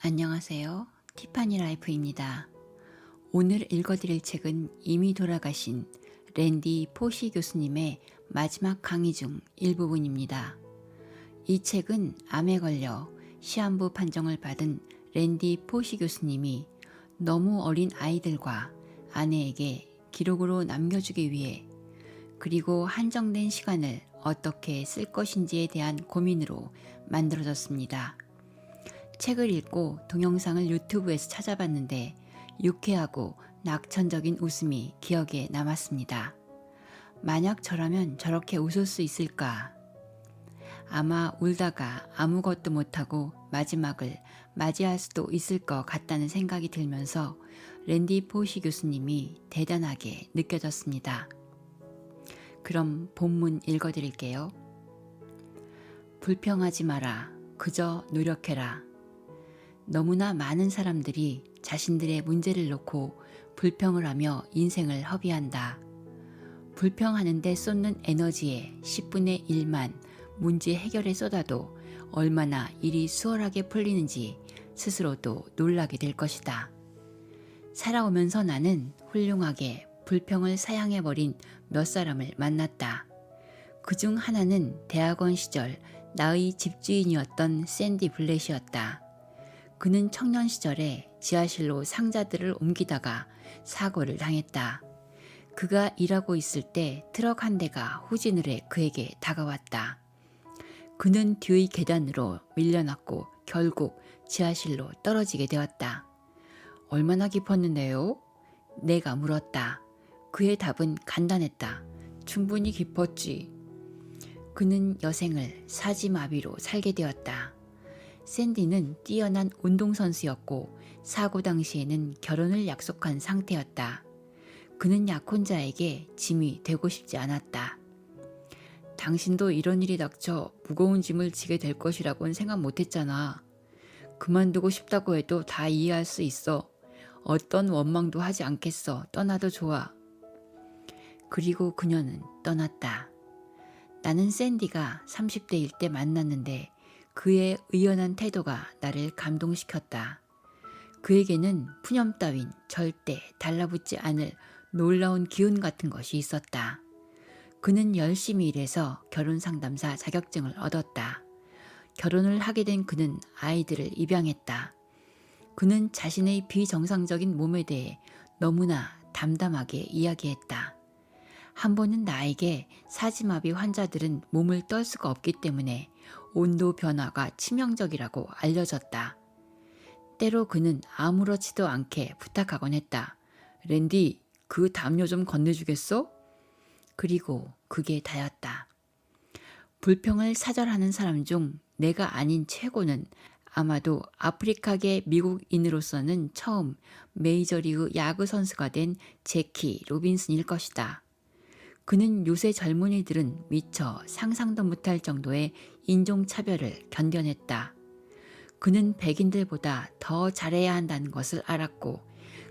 안녕하세요. 티파니 라이프입니다. 오늘 읽어드릴 책은 이미 돌아가신 랜디 포시 교수님의 마지막 강의 중 일부분입니다. 이 책은 암에 걸려 시한부 판정을 받은 랜디 포시 교수님이 너무 어린 아이들과 아내에게 기록으로 남겨주기 위해 그리고 한정된 시간을 어떻게 쓸 것인지에 대한 고민으로 만들어졌습니다. 책을 읽고 동영상을 유튜브에서 찾아봤는데 유쾌하고 낙천적인 웃음이 기억에 남았습니다. 만약 저라면 저렇게 웃을 수 있을까? 아마 울다가 아무것도 못하고 마지막을 맞이할 수도 있을 것 같다는 생각이 들면서 랜디 포시 교수님이 대단하게 느껴졌습니다. 그럼 본문 읽어드릴게요. 불평하지 마라. 그저 노력해라. 너무나 많은 사람들이 자신들의 문제를 놓고 불평을 하며 인생을 허비한다. 불평하는데 쏟는 에너지의 10분의 1만 문제 해결에 쏟아도 얼마나 일이 수월하게 풀리는지 스스로도 놀라게 될 것이다. 살아오면서 나는 훌륭하게 불평을 사양해버린 몇 사람을 만났다. 그중 하나는 대학원 시절 나의 집주인이었던 샌디 블렛이었다. 그는 청년 시절에 지하실로 상자들을 옮기다가 사고를 당했다. 그가 일하고 있을 때 트럭 한 대가 후진을 해 그에게 다가왔다. 그는 뒤의 계단으로 밀려났고 결국 지하실로 떨어지게 되었다. 얼마나 깊었는데요? 내가 물었다. 그의 답은 간단했다. 충분히 깊었지. 그는 여생을 사지마비로 살게 되었다. 샌디는 뛰어난 운동선수였고 사고 당시에는 결혼을 약속한 상태였다. 그는 약혼자에게 짐이 되고 싶지 않았다. 당신도 이런 일이 닥쳐 무거운 짐을 지게 될 것이라고는 생각 못했잖아. 그만두고 싶다고 해도 다 이해할 수 있어. 어떤 원망도 하지 않겠어. 떠나도 좋아. 그리고 그녀는 떠났다. 나는 샌디가 30대일 때 만났는데 그의 의연한 태도가 나를 감동시켰다. 그에게는 푸념 따윈 절대 달라붙지 않을 놀라운 기운 같은 것이 있었다. 그는 열심히 일해서 결혼 상담사 자격증을 얻었다. 결혼을 하게 된 그는 아이들을 입양했다. 그는 자신의 비정상적인 몸에 대해 너무나 담담하게 이야기했다. 한 번은 나에게 사지마비 환자들은 몸을 떨 수가 없기 때문에 온도 변화가 치명적이라고 알려졌다. 때로 그는 아무렇지도 않게 부탁하곤 했다. 랜디, 그 담요 좀 건네주겠어? 그리고 그게 다였다. 불평을 사절하는 사람 중 내가 아닌 최고는 아마도 아프리카계 미국인으로서는 처음 메이저리그 야구 선수가 된 제키 로빈슨일 것이다. 그는 요새 젊은이들은 미처 상상도 못할 정도의 인종차별을 견뎌냈다. 그는 백인들보다 더 잘해야 한다는 것을 알았고,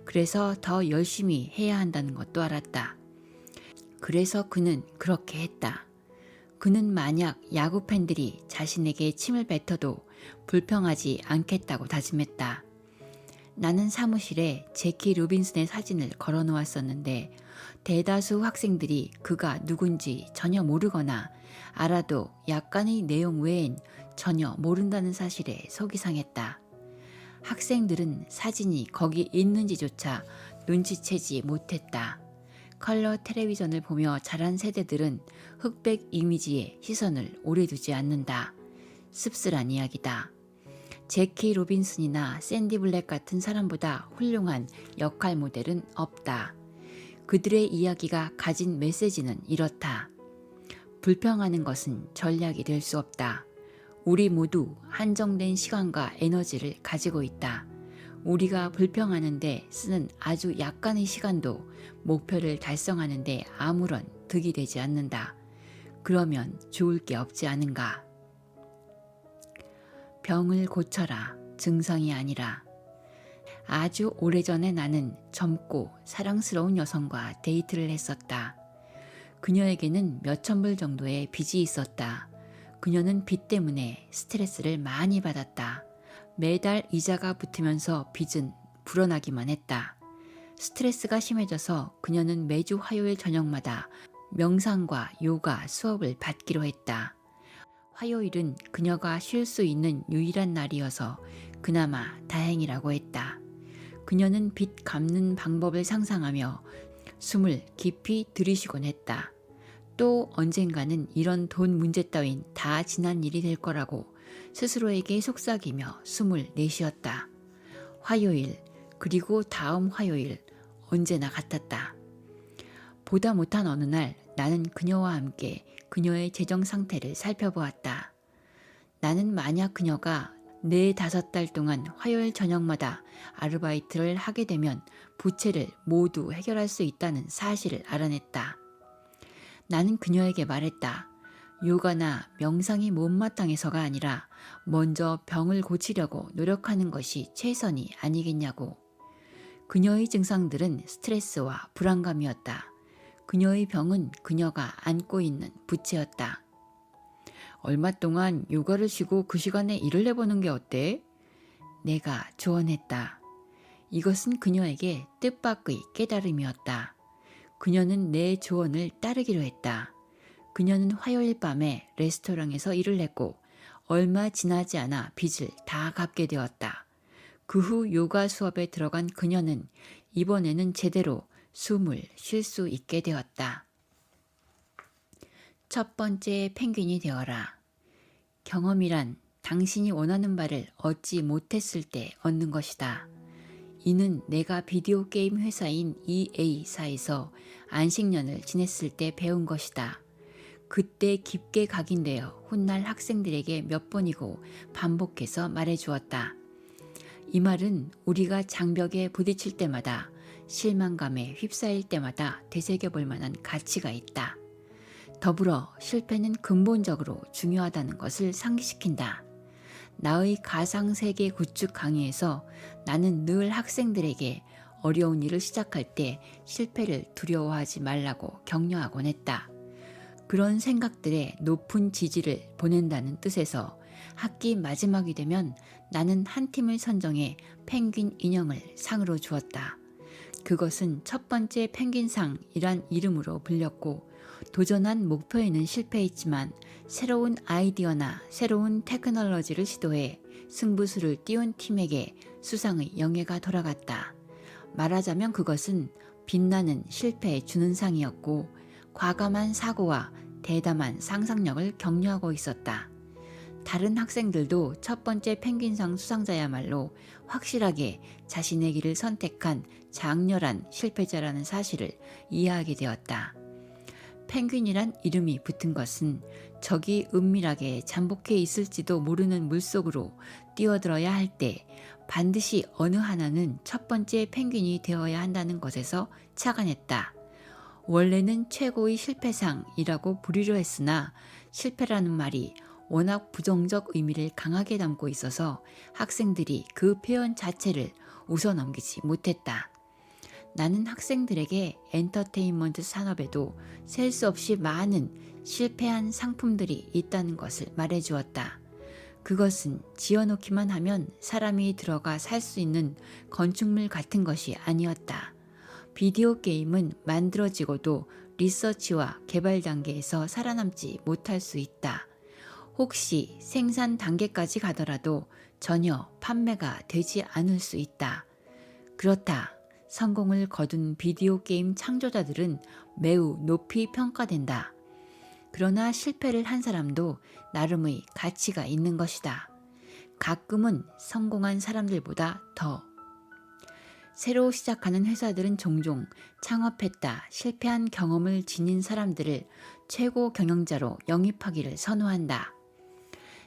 그래서 더 열심히 해야 한다는 것도 알았다. 그래서 그는 그렇게 했다. 그는 만약 야구 팬들이 자신에게 침을 뱉어도 불평하지 않겠다고 다짐했다. 나는 사무실에 제키 로빈슨의 사진을 걸어 놓았었는데 대다수 학생들이 그가 누군지 전혀 모르거나 알아도 약간의 내용 외엔 전혀 모른다는 사실에 속이 상했다. 학생들은 사진이 거기 있는지조차 눈치채지 못했다. 컬러 텔레비전을 보며 자란 세대들은 흑백 이미지에 시선을 오래 두지 않는다. 씁쓸한 이야기다. 제키 로빈슨이나 샌디 블랙 같은 사람보다 훌륭한 역할 모델은 없다. 그들의 이야기가 가진 메시지는 이렇다. 불평하는 것은 전략이 될 수 없다. 우리 모두 한정된 시간과 에너지를 가지고 있다. 우리가 불평하는데 쓰는 아주 약간의 시간도 목표를 달성하는데 아무런 득이 되지 않는다. 그러면 좋을 게 없지 않은가? 병을 고쳐라. 증상이 아니라. 아주 오래전에 나는 젊고 사랑스러운 여성과 데이트를 했었다. 그녀에게는 몇천 불 정도의 빚이 있었다. 그녀는 빚 때문에 스트레스를 많이 받았다. 매달 이자가 붙으면서 빚은 불어나기만 했다. 스트레스가 심해져서 그녀는 매주 화요일 저녁마다 명상과 요가 수업을 받기로 했다. 화요일은 그녀가 쉴 수 있는 유일한 날이어서 그나마 다행이라고 했다. 그녀는 빚 갚는 방법을 상상하며 숨을 깊이 들이쉬곤 했다. 또 언젠가는 이런 돈 문제 따윈 다 지난 일이 될 거라고 스스로에게 속삭이며 숨을 내쉬었다. 화요일, 그리고 다음 화요일, 언제나 같았다. 보다 못한 어느 날 나는 그녀와 함께 그녀의 재정 상태를 살펴보았다. 나는 만약 그녀가 4-5달 동안 화요일 저녁마다 아르바이트를 하게 되면 부채를 모두 해결할 수 있다는 사실을 알아냈다. 나는 그녀에게 말했다. 요가나 명상이 못마땅해서가 아니라 먼저 병을 고치려고 노력하는 것이 최선이 아니겠냐고. 그녀의 증상들은 스트레스와 불안감이었다. 그녀의 병은 그녀가 안고 있는 부채였다. 얼마 동안 요가를 쉬고 그 시간에 일을 해보는 게 어때? 내가 조언했다. 이것은 그녀에게 뜻밖의 깨달음이었다. 그녀는 내 조언을 따르기로 했다. 그녀는 화요일 밤에 레스토랑에서 일을 했고 얼마 지나지 않아 빚을 다 갚게 되었다. 그 후 요가 수업에 들어간 그녀는 이번에는 제대로 숨을 쉴 수 있게 되었다. 첫 번째 펭귄이 되어라. 경험이란 당신이 원하는 바를 얻지 못했을 때 얻는 것이다. 이는 내가 비디오 게임 회사인 EA사에서 안식년을 지냈을 때 배운 것이다. 그때 깊게 각인되어 훗날 학생들에게 몇 번이고 반복해서 말해주었다. 이 말은 우리가 장벽에 부딪힐 때마다 실망감에 휩싸일 때마다 되새겨볼 만한 가치가 있다. 더불어 실패는 근본적으로 중요하다는 것을 상기시킨다. 나의 가상세계 구축 강의에서 나는 늘 학생들에게 어려운 일을 시작할 때 실패를 두려워하지 말라고 격려하곤 했다. 그런 생각들에 높은 지지를 보낸다는 뜻에서 학기 마지막이 되면 나는 한 팀을 선정해 펭귄 인형을 상으로 주었다. 그것은 첫 번째 펭귄상이란 이름으로 불렸고 도전한 목표에는 실패했지만 새로운 아이디어나 새로운 테크놀로지를 시도해 승부수를 띄운 팀에게 수상의 영예가 돌아갔다. 말하자면 그것은 빛나는 실패에 주는 상이었고 과감한 사고와 대담한 상상력을 격려하고 있었다. 다른 학생들도 첫 번째 펭귄상 수상자야말로 확실하게 자신의 길을 선택한 장렬한 실패자라는 사실을 이해하게 되었다. 펭귄이란 이름이 붙은 것은 적이 은밀하게 잠복해 있을지도 모르는 물속으로 뛰어들어야 할 때 반드시 어느 하나는 첫 번째 펭귄이 되어야 한다는 것에서 착안했다. 원래는 최고의 실패상이라고 부르려 했으나 실패라는 말이 워낙 부정적 의미를 강하게 담고 있어서 학생들이 그 표현 자체를 웃어넘기지 못했다. 나는 학생들에게 엔터테인먼트 산업에도 셀 수 없이 많은 실패한 상품들이 있다는 것을 말해주었다. 그것은 지어놓기만 하면 사람이 들어가 살 수 있는 건축물 같은 것이 아니었다. 비디오 게임은 만들어지고도 리서치와 개발 단계에서 살아남지 못할 수 있다. 혹시 생산 단계까지 가더라도 전혀 판매가 되지 않을 수 있다. 그렇다. 성공을 거둔 비디오 게임 창조자들은 매우 높이 평가된다. 그러나 실패를 한 사람도 나름의 가치가 있는 것이다. 가끔은 성공한 사람들보다 더. 새로 시작하는 회사들은 종종 창업했다 실패한 경험을 지닌 사람들을 최고 경영자로 영입하기를 선호한다.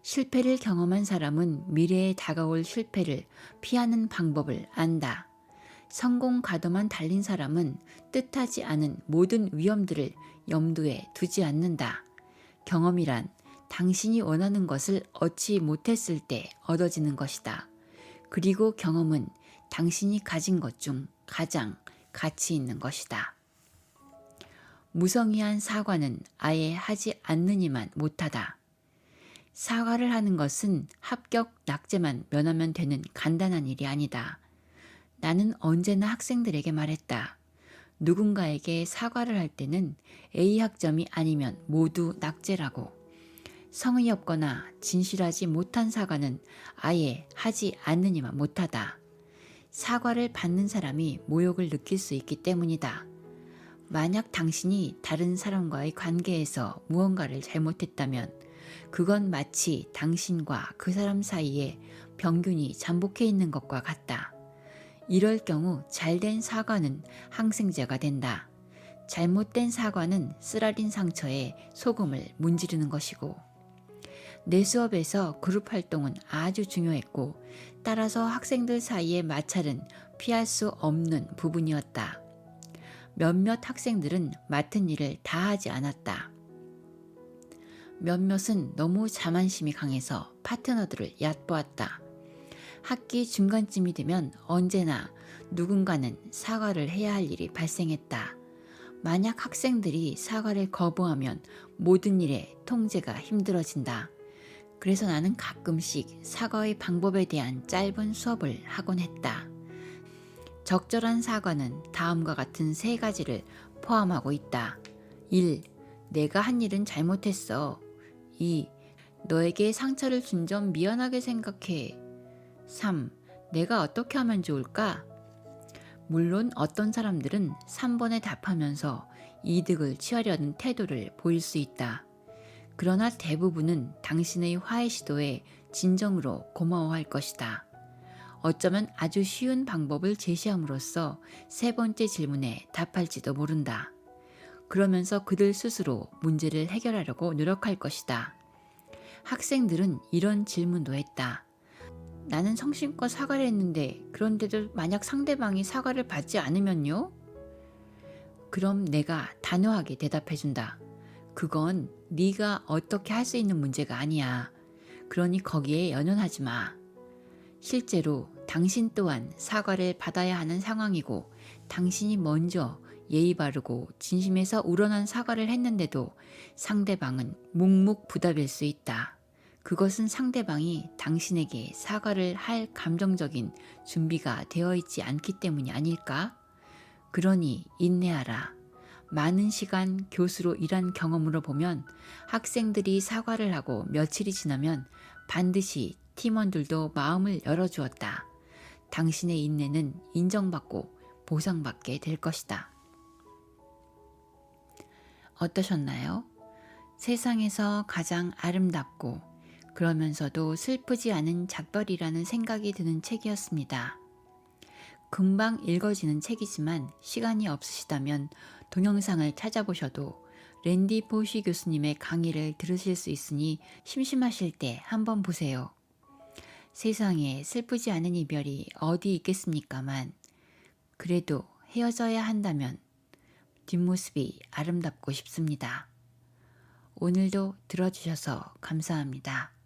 실패를 경험한 사람은 미래에 다가올 실패를 피하는 방법을 안다. 성공 가도만 달린 사람은 뜻하지 않은 모든 위험들을 염두에 두지 않는다. 경험이란 당신이 원하는 것을 얻지 못했을 때 얻어지는 것이다. 그리고 경험은 당신이 가진 것 중 가장 가치 있는 것이다. 무성의한 사과는 아예 하지 않느니만 못하다. 사과를 하는 것은 합격 낙제만 면하면 되는 간단한 일이 아니다. 나는 언제나 학생들에게 말했다. 누군가에게 사과를 할 때는 A 학점이 아니면 모두 낙제라고. 성의 없거나 진실하지 못한 사과는 아예 하지 않느니만 못하다. 사과를 받는 사람이 모욕을 느낄 수 있기 때문이다. 만약 당신이 다른 사람과의 관계에서 무언가를 잘못했다면 그건 마치 당신과 그 사람 사이에 병균이 잠복해 있는 것과 같다. 이럴 경우 잘된 사과는 항생제가 된다. 잘못된 사과는 쓰라린 상처에 소금을 문지르는 것이고. 내 수업에서 그룹 활동은 아주 중요했고 따라서 학생들 사이의 마찰은 피할 수 없는 부분이었다. 몇몇 학생들은 맡은 일을 다 하지 않았다. 몇몇은 너무 자만심이 강해서 파트너들을 얕보았다. 학기 중간쯤이 되면 언제나 누군가는 사과를 해야 할 일이 발생했다. 만약 학생들이 사과를 거부하면 모든 일의 통제가 힘들어진다. 그래서 나는 가끔씩 사과의 방법에 대한 짧은 수업을 하곤 했다. 적절한 사과는 다음과 같은 3가지를 포함하고 있다. 1. 내가 한 일은 잘못했어. 2. 너에게 상처를 준 점 미안하게 생각해. 3. 내가 어떻게 하면 좋을까? 물론 어떤 사람들은 3번에 답하면서 이득을 취하려는 태도를 보일 수 있다. 그러나 대부분은 당신의 화해 시도에 진정으로 고마워할 것이다. 어쩌면 아주 쉬운 방법을 제시함으로써 3번째 질문에 답할지도 모른다. 그러면서 그들 스스로 문제를 해결하려고 노력할 것이다. 학생들은 이런 질문도 했다. 나는 성심껏 사과를 했는데 그런데도 만약 상대방이 사과를 받지 않으면요? 그럼 내가 단호하게 대답해준다. 그건 네가 어떻게 할 수 있는 문제가 아니야. 그러니 거기에 연연하지 마. 실제로 당신 또한 사과를 받아야 하는 상황이고 당신이 먼저 예의 바르고 진심에서 우러난 사과를 했는데도 상대방은 묵묵부답일 수 있다. 그것은 상대방이 당신에게 사과를 할 감정적인 준비가 되어 있지 않기 때문이 아닐까? 그러니 인내하라. 많은 시간 교수로 일한 경험으로 보면 학생들이 사과를 하고 며칠이 지나면 반드시 팀원들도 마음을 열어주었다. 당신의 인내는 인정받고 보상받게 될 것이다. 어떠셨나요? 세상에서 가장 아름답고 그러면서도 슬프지 않은 작별이라는 생각이 드는 책이었습니다. 금방 읽어지는 책이지만 시간이 없으시다면 동영상을 찾아보셔도 랜디 포시 교수님의 강의를 들으실 수 있으니 심심하실 때 한번 보세요. 세상에 슬프지 않은 이별이 어디 있겠습니까만 그래도 헤어져야 한다면 뒷모습이 아름답고 싶습니다. 오늘도 들어주셔서 감사합니다.